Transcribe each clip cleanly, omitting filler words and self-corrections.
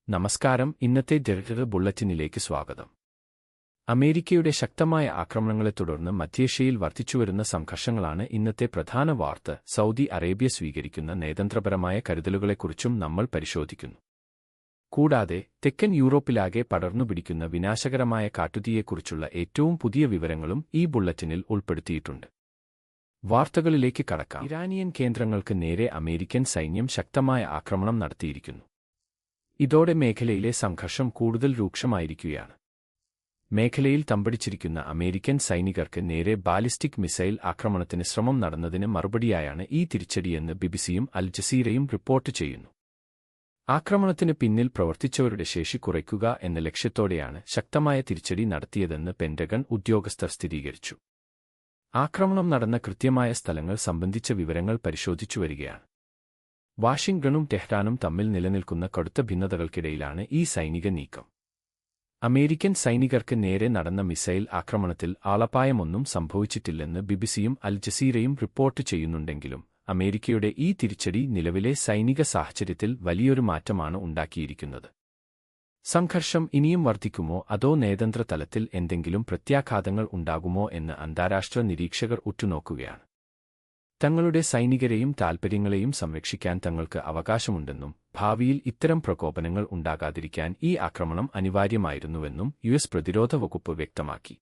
നമസ്കാരം. ഇന്നത്തെ ജനറൽ ബുള്ളറ്റിനിലേക്ക് സ്വാഗതം. അമേരിക്കയുടെ ശക്തമായ ആക്രമണങ്ങളെ തുടർന്ന് മധ്യേഷ്യയിൽ വർദ്ധിച്ചുവരുന്ന സംഘർഷങ്ങളാണ് ഇന്നത്തെ പ്രധാന വാർത്ത. സൗദി അറേബ്യ സ്വീകരിക്കുന്ന നയതന്ത്രപരമായ കരുതലുകളെക്കുറിച്ചും നമ്മൾ പരിശോധിക്കുന്നു. കൂടാതെ തെക്കൻ യൂറോപ്പിലാകെ പടർന്നുപിടിക്കുന്ന വിനാശകരമായ കാട്ടുതീയെക്കുറിച്ചുള്ള ഏറ്റവും പുതിയ വിവരങ്ങളും ഈ ബുള്ളറ്റിനിൽ ഉൾപ്പെടുത്തിയിട്ടുണ്ട്. വാർത്തകളിലേക്ക് കടക്കാം. ഇറാനിയൻ കേന്ദ്രങ്ങൾക്ക് നേരെ അമേരിക്കൻ സൈന്യം ശക്തമായ ആക്രമണം നടത്തിയിരിക്കുന്നു. ഇതോടെ മേഖലയിലെ സംഘർഷം കൂടുതൽ രൂക്ഷമായിരിക്കുകയാണ്. മേഖലയിൽ തമ്പടിച്ചിരിക്കുന്ന അമേരിക്കൻ സൈനികർക്ക് നേരെ ബാലിസ്റ്റിക് മിസൈൽ ആക്രമണത്തിന് ശ്രമം നടന്നതിന് മറുപടിയായാണ് ഈ തിരിച്ചടിയെന്ന് ബിബിസിയും അൽ ജസീറയും റിപ്പോർട്ട് ചെയ്യുന്നു. ആക്രമണത്തിന് പിന്നിൽ പ്രവർത്തിച്ചവരുടെ ശേഷി കുറയ്ക്കുക എന്ന ലക്ഷ്യത്തോടെയാണ് ശക്തമായ തിരിച്ചടി നടത്തിയതെന്ന് പെന്റഗൺ ഉദ്യോഗസ്ഥർ സ്ഥിരീകരിച്ചു. ആക്രമണം നടന്ന കൃത്യമായ സ്ഥലങ്ങൾ സംബന്ധിച്ച വിവരങ്ങൾ പരിശോധിച്ചു വരികയാണ്. വാഷിംഗ്ടണും ടെഹ്റാനും തമ്മിൽ നിലനിൽക്കുന്ന കടുത്ത ഭിന്നതകൾക്കിടയിലാണ് ഈ സൈനിക നീക്കം. അമേരിക്കൻ സൈനികർക്ക് നേരെ നടന്ന മിസൈൽ ആക്രമണത്തിൽ ആളപായമൊന്നും സംഭവിച്ചിട്ടില്ലെന്ന് ബിബിസിയും അൽ ജസീറയും റിപ്പോർട്ട് ചെയ്യുന്നുണ്ടെങ്കിലും അമേരിക്കയുടെ ഈ തിരിച്ചടി നിലവിലെ സൈനിക സാഹചര്യത്തിൽ വലിയൊരു മാറ്റമാണ് ഉണ്ടാക്കിയിരിക്കുന്നത്. സംഘർഷം ഇനിയും വർദ്ധിക്കുമോ അതോ നയതന്ത്ര തലത്തിൽ എന്തെങ്കിലും പ്രത്യാഘാതങ്ങൾ ഉണ്ടാകുമോ എന്ന് അന്താരാഷ്ട്ര നിരീക്ഷകർ ഉറ്റുനോക്കുകയാണ്. തങ്ങളുടെ സൈനികരെയും താൽപ്പര്യങ്ങളെയും സംരക്ഷിക്കാൻ തങ്ങൾക്ക് അവകാശമുണ്ടെന്നും ഭാവിയിൽ ഇത്തരം പ്രകോപനങ്ങൾ ഉണ്ടാകാതിരിക്കാൻ ഈ ആക്രമണം അനിവാര്യമായിരുന്നുവെന്നും യുഎസ് പ്രതിരോധ വകുപ്പ് വ്യക്തമാക്കി.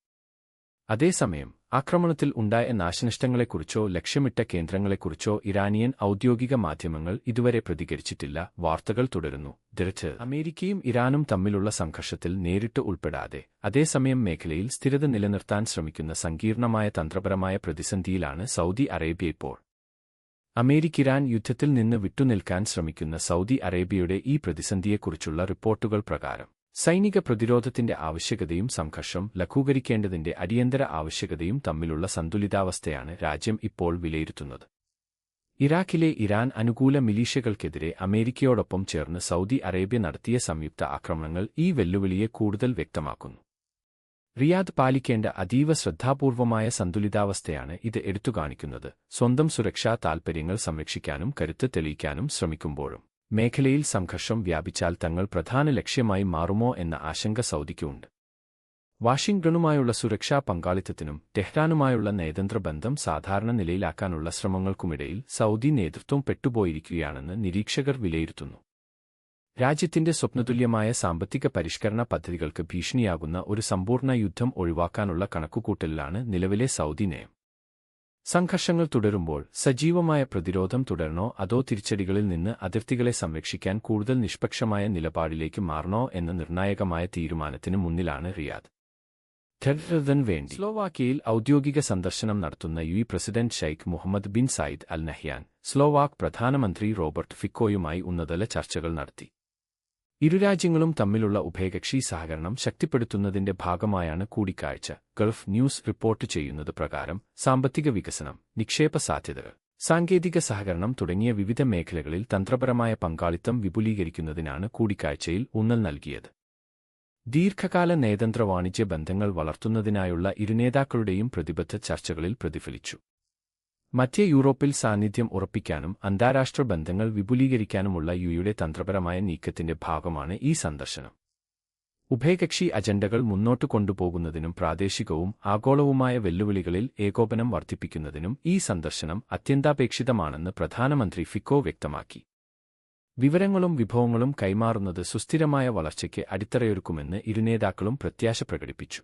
അതേസമയം ആക്രമണത്തിൽ ഉണ്ടായ നാശനഷ്ടങ്ങളെക്കുറിച്ചോ ലക്ഷ്യമിട്ട കേന്ദ്രങ്ങളെക്കുറിച്ചോ ഇറാനിയൻ ഔദ്യോഗിക മാധ്യമങ്ങൾ ഇതുവരെ പ്രതികരിച്ചിട്ടില്ല. വാർത്തകൾ തുടരുന്നു. അമേരിക്കയും ഇറാനും തമ്മിലുള്ള സംഘർഷത്തിൽ നേരിട്ട് ഉൾപ്പെടാതെ അതേസമയം മേഖലയിൽ സ്ഥിരത നിലനിർത്താൻ ശ്രമിക്കുന്ന സങ്കീർണമായ തന്ത്രപരമായ പ്രതിസന്ധിയിലാണ് സൗദി അറേബ്യ ഇപ്പോൾ. അമേരിക്ക-ഇറാൻ യുദ്ധത്തിൽ നിന്ന് വിട്ടുനിൽക്കാൻ ശ്രമിക്കുന്ന സൗദി അറേബ്യയുടെ ഈ പ്രതിസന്ധിയെക്കുറിച്ചുള്ള റിപ്പോർട്ടുകൾ പ്രകാരം സൈനിക പ്രതിരോധത്തിന്റെ ആവശ്യകതയും സംഘർഷം ലഘൂകരിക്കേണ്ടതിന്റെ അടിയന്തര ആവശ്യകതയും തമ്മിലുള്ള സന്തുലിതാവസ്ഥയാണ് രാജ്യം ഇപ്പോൾ വിലയിരുത്തുന്നത്. ഇറാഖിലെ ഇറാൻ അനുകൂല മിലീഷ്യകൾക്കെതിരെ അമേരിക്കയോടൊപ്പം ചേർന്ന് സൗദി അറേബ്യ നടത്തിയ സംയുക്ത ആക്രമണങ്ങൾ ഈ വെല്ലുവിളിയെ കൂടുതൽ വ്യക്തമാക്കുന്നു. റിയാദ് പാലിക്കേണ്ട അതീവ ശ്രദ്ധാപൂർവമായ സന്തുലിതാവസ്ഥയാണ് ഇത് എടുത്തുകാണിക്കുന്നത്. സ്വന്തം സുരക്ഷാ താൽപ്പര്യങ്ങൾ സംരക്ഷിക്കാനും കരുത്ത് തെളിയിക്കാനും ശ്രമിക്കുമ്പോഴും മേഖലയിൽ സംഘർഷം വ്യാപിച്ചാൽ തങ്ങൾ പ്രധാന ലക്ഷ്യമായി മാറുമോ എന്ന ആശങ്ക സൗദിക്കുണ്ട്. വാഷിംഗ്ടണുമായുള്ള സുരക്ഷാ പങ്കാളിത്തത്തിനും ടെഹ്റാനുമായുള്ള നയതന്ത്ര ബന്ധം സാധാരണ നിലയിലാക്കാനുള്ള ശ്രമങ്ങൾക്കുമിടയിൽ സൗദി നേതൃത്വം പെട്ടുപോയിരിക്കുകയാണെന്ന് നിരീക്ഷകർ വിലയിരുത്തുന്നു. രാജ്യത്തിന്റെ സ്വപ്നതുല്യമായ സാമ്പത്തിക പരിഷ്കരണ പദ്ധതികൾക്ക് ഭീഷണിയാകുന്ന ഒരു സമ്പൂർണ്ണ യുദ്ധം ഒഴിവാക്കാനുള്ള കണക്കുകൂട്ടലിലാണ് നിലവിലെ സൗദി നയം. സംഘർഷങ്ങൾ തുടരുമ്പോൾ സജീവമായ പ്രതിരോധം തുടരണോ അതോ തിരിച്ചടികളിൽ നിന്ന് അതിർത്തികളെ സംരക്ഷിക്കാൻ കൂടുതൽ നിഷ്പക്ഷമായ നിലപാടിലേക്ക് മാറണോ എന്ന നിർണായകമായ തീരുമാനത്തിന് മുന്നിലാണ് റിയാദ്. വേണ്ടി സ്ലോവാക്യയിൽ ഔദ്യോഗിക സന്ദർശനം നടത്തുന്ന UAE president Sheikh Mohammed bin Zayed Al Nahyan Slovak പ്രധാനമന്ത്രി റോബർട്ട് ഫിക്കോയുമായി ഉന്നതതല ചർച്ചകൾ നടത്തി. ഇരുരാജ്യങ്ങളും തമ്മിലുള്ള ഉഭയകക്ഷി സഹകരണം ശക്തിപ്പെടുത്തുന്നതിന്റെ ഭാഗമായാണ് കൂടിക്കാഴ്ച. ഗൾഫ് ന്യൂസ് റിപ്പോർട്ട് ചെയ്യുന്നത് പ്രകാരം സാമ്പത്തിക വികസനം, നിക്ഷേപ സാധ്യതകൾ, സാങ്കേതിക സഹകരണം തുടങ്ങിയ വിവിധ മേഖലകളിൽ തന്ത്രപരമായ പങ്കാളിത്തം വിപുലീകരിക്കുന്നതിനാണ് കൂടിക്കാഴ്ചയിൽ ഊന്നൽ നൽകിയത്. ദീർഘകാല നയതന്ത്ര വാണിജ്യ ബന്ധങ്ങൾ വളർത്തുന്നതിനായുള്ള ഇരുനേതാക്കളുടെയും പ്രതിബദ്ധ ചർച്ചകളിൽ പ്രതിഫലിച്ചു. മധ്യ യൂറോപ്പിൽ സാന്നിധ്യം ഉറപ്പിക്കാനും അന്താരാഷ്ട്ര ബന്ധങ്ങൾ വിപുലീകരിക്കാനുമുള്ള യുഎഇയുടെ തന്ത്രപരമായ നീക്കത്തിന്റെ ഭാഗമാണ് ഈ സന്ദർശനം. ഉഭയകക്ഷി അജണ്ടകൾ മുന്നോട്ട് കൊണ്ടുപോകുന്നതിനും പ്രാദേശികവും ആഗോളവുമായ വെല്ലുവിളികളിൽ ഏകോപനം വർദ്ധിപ്പിക്കുന്നതിനും ഈ സന്ദർശനം അത്യന്താപേക്ഷിതമാണെന്ന് പ്രധാനമന്ത്രി ഫിക്കോ വ്യക്തമാക്കി. വിവരങ്ങളും വിഭവങ്ങളും കൈമാറുന്നത് സുസ്ഥിരമായ വളർച്ചയ്ക്ക് അടിത്തറയൊരുക്കുമെന്ന് ഇരുനേതാക്കളും പ്രത്യാശ പ്രകടിപ്പിച്ചു.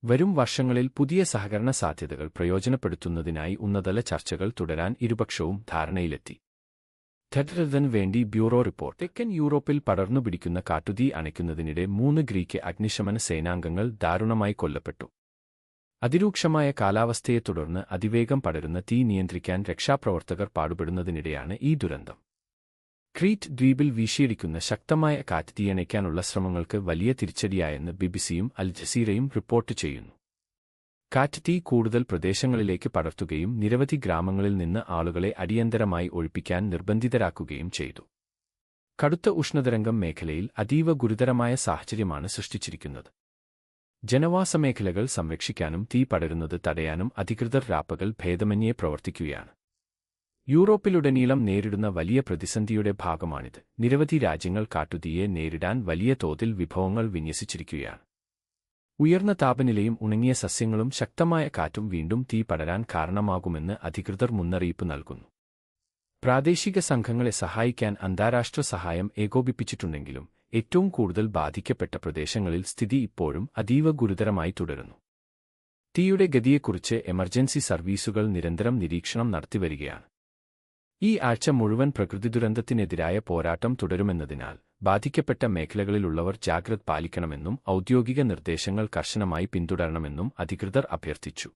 വരും വർഷങ്ങളിൽ പുതിയ സഹകരണ സാധ്യതകൾ പ്രയോജനപ്പെടുത്തുന്നതിനായി ഉന്നതതല ചർച്ചകൾ തുടരാൻ ഇരുപക്ഷവും ധാരണയിലെത്തി. വേണ്ടി ബ്യൂറോ റിപ്പോർട്ട്. തെക്കൻ യൂറോപ്പിൽ പടർന്നുപിടിക്കുന്ന കാട്ടുതീ അണയ്ക്കുന്നതിനിടെ 3 ഗ്രീക്ക് അഗ്നിശമന സേനാംഗങ്ങൾ ദാരുണമായി കൊല്ലപ്പെട്ടു. അതിരൂക്ഷമായ കാലാവസ്ഥയെ തുടർന്ന് അതിവേഗം പടരുന്ന തീ നിയന്ത്രിക്കാൻ രക്ഷാപ്രവർത്തകർ പാടുപെടുന്നതിനിടെയാണ് ഈ ദുരന്തം. ക്രീറ്റ് ദ്വീപിൽ വീശിയടിക്കുന്ന ശക്തമായ കാറ്റ് തീയണയ്ക്കാനുള്ള ശ്രമങ്ങൾക്ക് വലിയ തിരിച്ചടിയായെന്ന് ബിബിസിയും അൽ ജസീറയും റിപ്പോർട്ട് ചെയ്യുന്നു. കാറ്റ് തീ കൂടുതൽ പ്രദേശങ്ങളിലേക്ക് പടർത്തുകയും നിരവധി ഗ്രാമങ്ങളിൽ നിന്ന് ആളുകളെ അടിയന്തരമായി ഒഴിപ്പിക്കാൻ നിർബന്ധിതരാക്കുകയും ചെയ്തു. കടുത്ത ഉഷ്ണതരംഗം മേഖലയിൽ അതീവ ഗുരുതരമായ സാഹചര്യമാണ് സൃഷ്ടിച്ചിരിക്കുന്നത്. ജനവാസമേഖലകൾ സംരക്ഷിക്കാനും തീ പടരുന്നത് തടയാനും അധികൃതർ രാപ്പകൽ ഭേദമന്യേ പ്രവർത്തിക്കുകയാണ്. യൂറോപ്പിലുടനീളം നേരിടുന്ന വലിയ പ്രതിസന്ധിയുടെ ഭാഗമാണിത്. നിരവധി രാജ്യങ്ങൾ കാട്ടുതീയെ നേരിടാൻ വലിയ തോതിൽ വിഭവങ്ങൾ വിന്യസിച്ചിരിക്കുകയാണ്. ഉയർന്ന താപനിലയും ഉണങ്ങിയ സസ്യങ്ങളും ശക്തമായ കാറ്റും വീണ്ടും തീ പടരാൻ കാരണമാകുമെന്ന് അധികൃതർ മുന്നറിയിപ്പ് നൽകുന്നു. പ്രാദേശിക സംഘങ്ങളെ സഹായിക്കാൻ അന്താരാഷ്ട്ര സഹായം ഏകോപിപ്പിച്ചിട്ടുണ്ടെങ്കിലും ഏറ്റവും കൂടുതൽ ബാധിക്കപ്പെട്ട പ്രദേശങ്ങളിൽ സ്ഥിതി ഇപ്പോഴും അതീവ ഗുരുതരമായി തുടരുന്നു. തീയുടെ ഗതിയെക്കുറിച്ച് എമർജൻസി സർവീസുകൾ നിരന്തരം നിരീക്ഷണം നടത്തിവരികയാണ്. ഈ ആഴ്ച മുഴുവൻ പ്രകൃതിദുരന്തത്തിനെതിരായ പോരാട്ടം തുടരുമെന്നതിനാൽ ബാധിക്കപ്പെട്ട മേഖലകളിലുള്ളവർ ജാഗ്രത പാലിക്കണമെന്നും ഔദ്യോഗിക നിർദ്ദേശങ്ങൾ കർശനമായി പിന്തുടരണമെന്നും അധികൃതർ അഭ്യർത്ഥിച്ചു.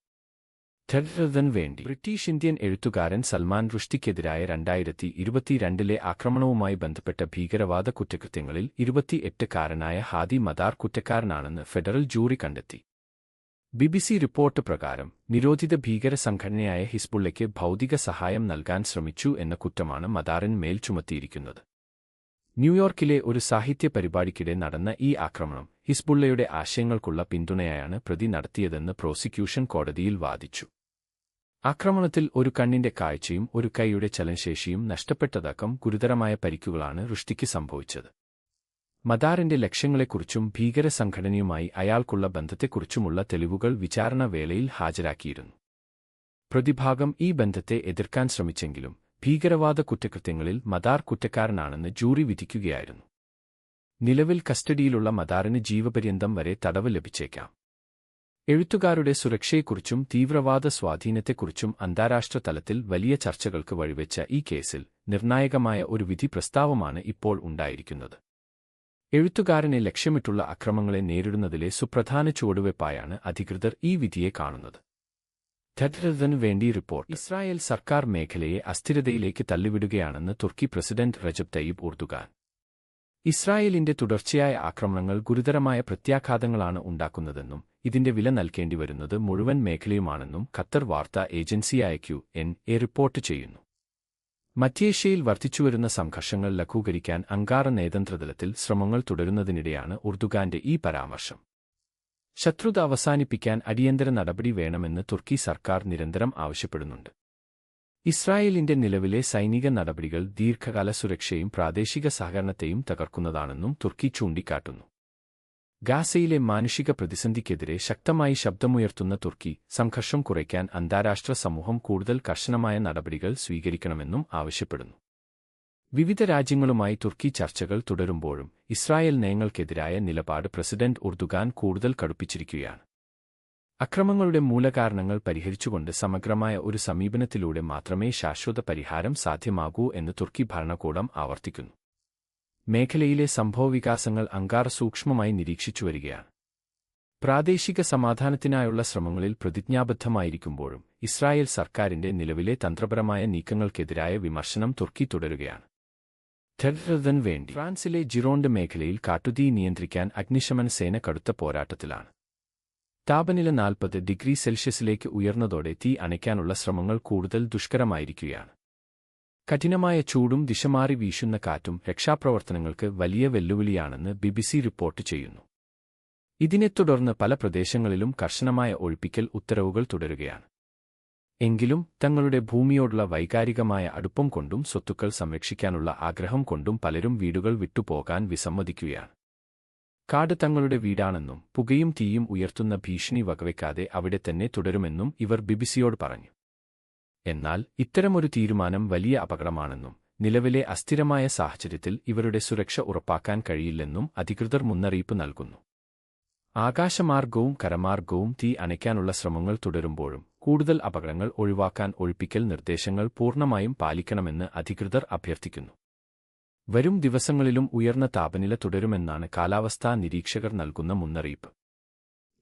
വേണ്ടി ബ്രിട്ടീഷ് ഇന്ത്യൻ എഴുത്തുകാരൻ സൽമാൻ റുഷ്ദിക്കെതിരായ 2022 ആക്രമണവുമായി ബന്ധപ്പെട്ട ഭീകരവാദ കുറ്റകൃത്യങ്ങളിൽ 28-കാരനായ ഹാദി മദാർ കുറ്റക്കാരനാണെന്ന് ഫെഡറൽ ജൂറി കണ്ടെത്തി. BBC റിപ്പോർട്ട് പ്രകാരം നിരോധിത ഭീകര സംഘടനയായ ഹിസ്ബുള്ളയ്ക്ക് ഭൗതിക സഹായം നൽകാൻ ശ്രമിച്ചു എന്ന കുറ്റമാണ് മദാറിന് മേൽ ചുമത്തിയിരിക്കുന്നത്. ന്യൂയോർക്കിലെ ഒരു സാഹിത്യ പരിപാടിക്കിടെ നടന്ന ഈ ആക്രമണം ഹിസ്ബുള്ളയുടെ ആശയങ്ങൾക്കുള്ള പിന്തുണയായാണ് പ്രതി നടത്തിയതെന്ന് പ്രോസിക്യൂഷൻ കോടതിയിൽ വാദിച്ചു. ആക്രമണത്തിൽ ഒരു കണ്ണിന്റെ കാഴ്ചയും ഒരു കൈയുടെ ചലനശേഷിയും നഷ്ടപ്പെട്ടതക്കം ഗുരുതരമായ പരിക്കുകളാണ് റുഷ്ദിക്ക് സംഭവിച്ചത്. മദാറിന്റെ ലക്ഷ്യങ്ങളെക്കുറിച്ചും ഭീകര സംഘടനയുമായി അയാൾക്കുള്ള ബന്ധത്തെക്കുറിച്ചുമുള്ള തെളിവുകൾ വിചാരണ വേളയിൽ ഹാജരാക്കിയിരുന്നു. പ്രതിഭാഗം ഈ ബന്ധത്തെ എതിർക്കാൻ ശ്രമിച്ചെങ്കിലും ഭീകരവാദ കുറ്റകൃത്യങ്ങളിൽ മദാർ കുറ്റക്കാരനാണെന്ന് ജൂറി വിധിക്കുകയായിരുന്നു. നിലവിൽ കസ്റ്റഡിയിലുള്ള മദാറിന് ജീവപര്യന്തം വരെ തടവ് ലഭിച്ചേക്കാം. എഴുത്തുകാരുടെ സുരക്ഷയെക്കുറിച്ചും തീവ്രവാദ സ്വാധീനത്തെക്കുറിച്ചും അന്താരാഷ്ട്ര തലത്തിൽ വലിയ ചർച്ചകൾക്ക് വഴിവെച്ച ഈ കേസിൽ നിർണായകമായ ഒരു വിധി പ്രസ്താവമാണ് ഇപ്പോൾ ഉണ്ടായിരിക്കുന്നത്. എഴുത്തുകാരനെ ലക്ഷ്യമിട്ടുള്ള അക്രമങ്ങളെ നേരിടുന്നതിലെ സുപ്രധാന ചുവടുവയ്പായാണ് അധികൃതർ ഈ വിധിയെ കാണുന്നത്. വേണ്ടി റിപ്പോർട്ട് ഇസ്രായേൽ സർക്കാർ മേഖലയെ അസ്ഥിരതയിലേക്ക് തള്ളിവിടുകയാണെന്ന് തുർക്കി പ്രസിഡന്റ് റജബ് തയ്യിബ് ഉർദുഗാൻ. ഇസ്രായേലിന്റെ തുടർച്ചയായ ആക്രമണങ്ങൾ ഗുരുതരമായ പ്രത്യാഘാതങ്ങളാണ് ഉണ്ടാക്കുന്നതെന്നും ഇതിന്റെ വില നൽകേണ്ടിവരുന്നത് മുഴുവൻ മേഖലയുമാണെന്നും ഖത്തർ വാർത്താ ഏജൻസിയായ QNA റിപ്പോർട്ട് ചെയ്യുന്നു. മധ്യേഷ്യയിൽ വർദ്ധിച്ചുവരുന്ന സംഘർഷങ്ങൾ ലഘൂകരിക്കാൻ അങ്കാറ നയതന്ത്രതലത്തിൽ ശ്രമങ്ങൾ തുടരുന്നതിനിടെയാണ് ഉർദുഗാന്റെ ഈ പരാമർശം. ശത്രുത അവസാനിപ്പിക്കാൻ അടിയന്തര നടപടി വേണമെന്ന് തുർക്കി സർക്കാർ നിരന്തരം ആവശ്യപ്പെടുന്നുണ്ട്. ഇസ്രായേലിന്റെ നിലവിലെ സൈനിക നടപടികൾ ദീർഘകാല സുരക്ഷയും പ്രാദേശിക സഹകരണത്തെയും തകർക്കുന്നതാണെന്നും തുർക്കി ചൂണ്ടിക്കാട്ടുന്നു. ഗാസയിലെ മാനുഷിക പ്രതിസന്ധിക്കെതിരെ ശക്തമായി ശബ്ദമുയർത്തുന്ന തുർക്കി സംഘർഷം കുറയ്ക്കാൻ അന്താരാഷ്ട്ര സമൂഹം കൂടുതൽ കർശനമായ നടപടികൾ സ്വീകരിക്കണമെന്നും ആവശ്യപ്പെടുന്നു. വിവിധ രാജ്യങ്ങളുമായി തുർക്കി ചർച്ചകൾ തുടരുമ്പോഴും ഇസ്രായേൽ നയങ്ങൾക്കെതിരായ നിലപാട് പ്രസിഡന്റ് ഉർദുഗാൻ കൂടുതൽ കടുപ്പിച്ചിരിക്കുകയാണ്. അക്രമങ്ങളുടെ മൂലകാരണങ്ങൾ പരിഹരിച്ചുകൊണ്ട് സമഗ്രമായ ഒരു സമീപനത്തിലൂടെ മാത്രമേ ശാശ്വത പരിഹാരം സാധ്യമാകൂ എന്ന് തുർക്കി ഭരണകൂടം ആവർത്തിക്കുന്നു. മേഖലയിലെ സംഭവവികാസങ്ങൾ അങ്കാറ സൂക്ഷ്മമായി നിരീക്ഷിച്ചുവരികയാണ്. പ്രാദേശിക സമാധാനത്തിനായുള്ള ശ്രമങ്ങളിൽ പ്രതിജ്ഞാബദ്ധമായിരിക്കുമ്പോഴും ഇസ്രായേൽ സർക്കാരിന്റെ നിലവിലെ തന്ത്രപരമായ നീക്കങ്ങൾക്കെതിരായ വിമർശനം തുർക്കി തുടരുകയാണ്. വേണ്ടി ഫ്രാൻസിലെ ജിറോണ്ട് മേഖലയിൽ കാട്ടുതീ നിയന്ത്രിക്കാൻ അഗ്നിശമന സേന കടുത്ത പോരാട്ടത്തിലാണ്. താപനില 40 ഡിഗ്രി സെൽഷ്യസിലേക്ക് ഉയർന്നതോടെ തീ അണയ്ക്കാനുള്ള ശ്രമങ്ങൾ കൂടുതൽ ദുഷ്കരമായിരിക്കുകയാണ്. കഠിനമായ ചൂടും ദിശമാറി വീശുന്ന കാറ്റും രക്ഷാപ്രവർത്തനങ്ങൾക്ക് വലിയ വെല്ലുവിളിയാണെന്ന് BBC റിപ്പോർട്ട് ചെയ്യുന്നു. ഇതിനെ തുടർന്ന് പല പ്രദേശങ്ങളിലും കർശനമായ ഒഴിപ്പിക്കൽ ഉത്തരവുകൾ തുടരുകയാണ്. എങ്കിലും തങ്ങളുടെ ഭൂമിയോടുള്ള വൈകാരികമായ അടുപ്പം കൊണ്ടും സ്വത്തുക്കൾ സംരക്ഷിക്കാനുള്ള ആഗ്രഹം കൊണ്ടും പലരും വീടുകൾ വിട്ടുപോകാൻ വിസമ്മതിക്കുകയാണ്. കാട് തങ്ങളുടെ വീടാണെന്നും പുകയും തീയും ഉയർത്തുന്ന ഭീഷണി വകവയ്ക്കാതെ അവിടെ തന്നെ തുടരുമെന്നും ഇവർ BBCയോട് പറഞ്ഞു. എന്നാൽ ഇത്തരമൊരു തീരുമാനം വലിയ അപകടമാണെന്നും നിലവിലെ അസ്ഥിരമായ സാഹചര്യത്തിൽ ഇവരുടെ സുരക്ഷ ഉറപ്പാക്കാൻ കഴിയില്ലെന്നും അധികൃതർ മുന്നറിയിപ്പ് നൽകുന്നു. ആകാശമാർഗവും കരമാർഗവും തീ അണയ്ക്കാനുള്ള ശ്രമങ്ങൾ തുടരുമ്പോഴും കൂടുതൽ അപകടങ്ങൾ ഒഴിവാക്കാൻ ഒഴിപ്പിക്കൽ നിർദ്ദേശങ്ങൾ പൂർണ്ണമായും പാലിക്കണമെന്ന് അധികൃതർ അഭ്യർത്ഥിക്കുന്നു. വരും ദിവസങ്ങളിലും ഉയർന്ന താപനില തുടരുമെന്നാണ് കാലാവസ്ഥാ നിരീക്ഷകർ നൽകുന്ന മുന്നറിയിപ്പ്.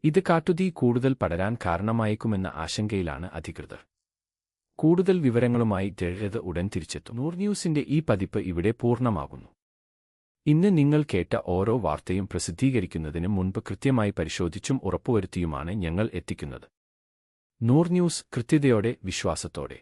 ഇത് കാട്ടുതീ കൂടുതൽ പടരാൻ കാരണമായേക്കുമെന്ന ആശങ്കയിലാണ് അധികൃതർ. കൂടുതൽ വിവരങ്ങളുമായി ഉടൻ തിരിച്ചെത്തും. നൂർ ന്യൂസിന്റെ ഈ പതിപ്പ് ഇവിടെ പൂർണ്ണമാകുന്നു. ഇന്ന് നിങ്ങൾ കേട്ട ഓരോ വാർത്തയും പ്രസിദ്ധീകരിക്കുന്നതിന് മുൻപ് കൃത്യമായി പരിശോധിച്ചും ഉറപ്പുവരുത്തിയുമാണ് ഞങ്ങൾ എത്തിക്കുന്നത്. നൂർ ന്യൂസ്, കൃത്യതയോടെ, വിശ്വാസത്തോടെ.